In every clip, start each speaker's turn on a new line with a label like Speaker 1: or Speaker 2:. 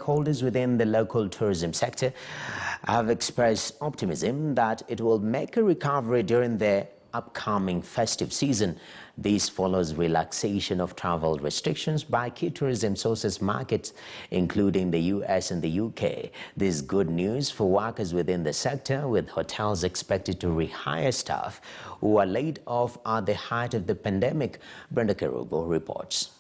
Speaker 1: stakeholders within the local tourism sector have expressed optimism that it will make a recovery during the upcoming festive season. This follows relaxation of travel restrictions by key tourism sources markets, including the US and the UK. This is good news for workers within the sector, with hotels expected to rehire staff who are laid off at the height of the pandemic. Brenda Kerubo reports.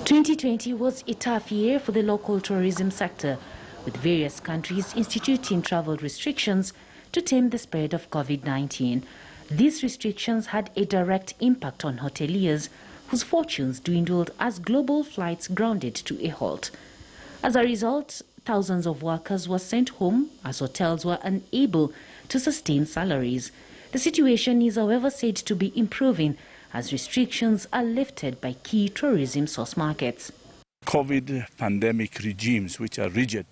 Speaker 2: 2020 was a tough year for the local tourism sector, with various countries instituting travel restrictions to tame the spread of COVID-19. These restrictions had a direct impact on hoteliers, whose fortunes dwindled as global flights grounded to a halt. As a result, thousands of workers were sent home as hotels were unable to sustain salaries. The situation is, however, said to be improving as restrictions are lifted by key tourism source markets.
Speaker 3: COVID pandemic regimes, which are rigid,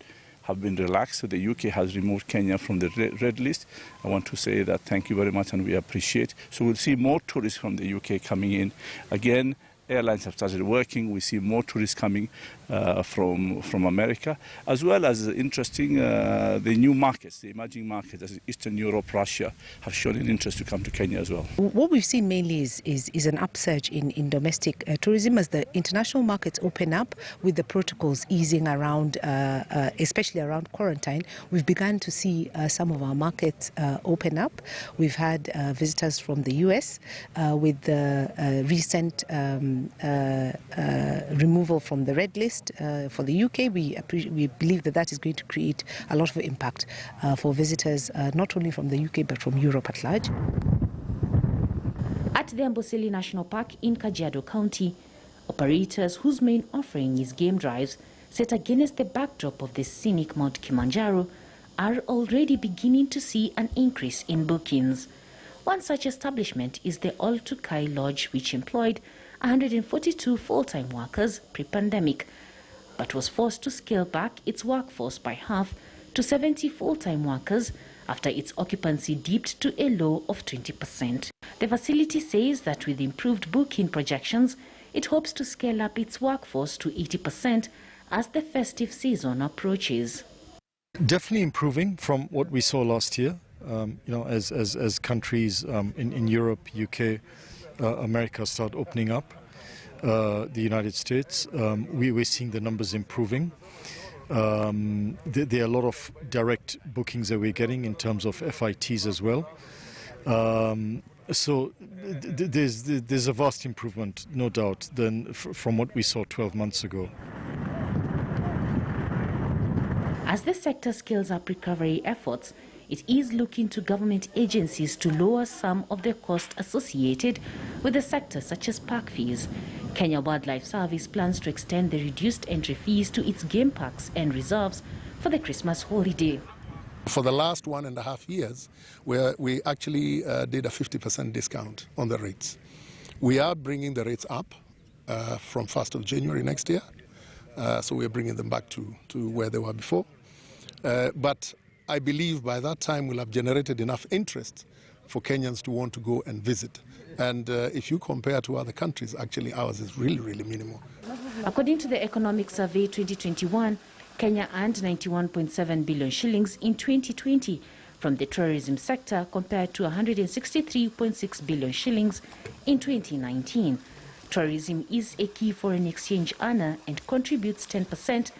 Speaker 3: have been relaxed. So the UK has removed Kenya from the red list. I want to say that thank you very much and we appreciate. So we'll see more tourists from the UK coming in. Again, airlines have started working. We see more tourists coming from America, as well as interesting the new markets, the emerging markets, as Eastern Europe, Russia, have shown an interest to come to Kenya as well.
Speaker 4: What we've seen mainly is an upsurge in domestic tourism as the international markets open up with the protocols easing around, especially around quarantine. We've begun to see some of our markets open up. We've had visitors from the US with the recent removal from the red list. For the UK, we believe that is going to create a lot of impact for visitors, not only from the UK but from Europe at large.
Speaker 2: At the Amboseli National Park in Kajiado County, operators whose main offering is game drives, set against the backdrop of the scenic Mount Kilimanjaro, are already beginning to see an increase in bookings. One such establishment is the All-to-Kai Lodge, which employed 142 full-time workers pre-pandemic, but was forced to scale back its workforce by half to 70 full-time workers after its occupancy dipped to a low of 20%. The facility says that with improved booking projections, it hopes to scale up its workforce to 80% as the festive season approaches.
Speaker 5: Definitely improving from what we saw last year. As countries in Europe, UK, America start opening up, the United States, we're seeing the numbers improving. There are a lot of direct bookings that we're getting in terms of FITs as well. So there's a vast improvement, no doubt, from what we saw 12 months ago.
Speaker 2: As the sector scales up recovery efforts, it is looking to government agencies to lower some of the costs associated with the sector, such as park fees. Kenya Wildlife Service plans to extend the reduced entry fees to its game parks and reserves for the Christmas holiday.
Speaker 6: For the last 1.5 years, we actually did a 50% discount on the rates. We are bringing the rates up from 1st of January next year, so we're bringing them back to where they were before. But I believe by that time we'll have generated enough interest for Kenyans to want to go and visit. And if you compare to other countries, actually ours is really, really minimal.
Speaker 2: According to the Economic Survey 2021, Kenya earned 91.7 billion shillings in 2020 from the tourism sector compared to 163.6 billion shillings in 2019. Tourism is a key foreign exchange earner and contributes 10%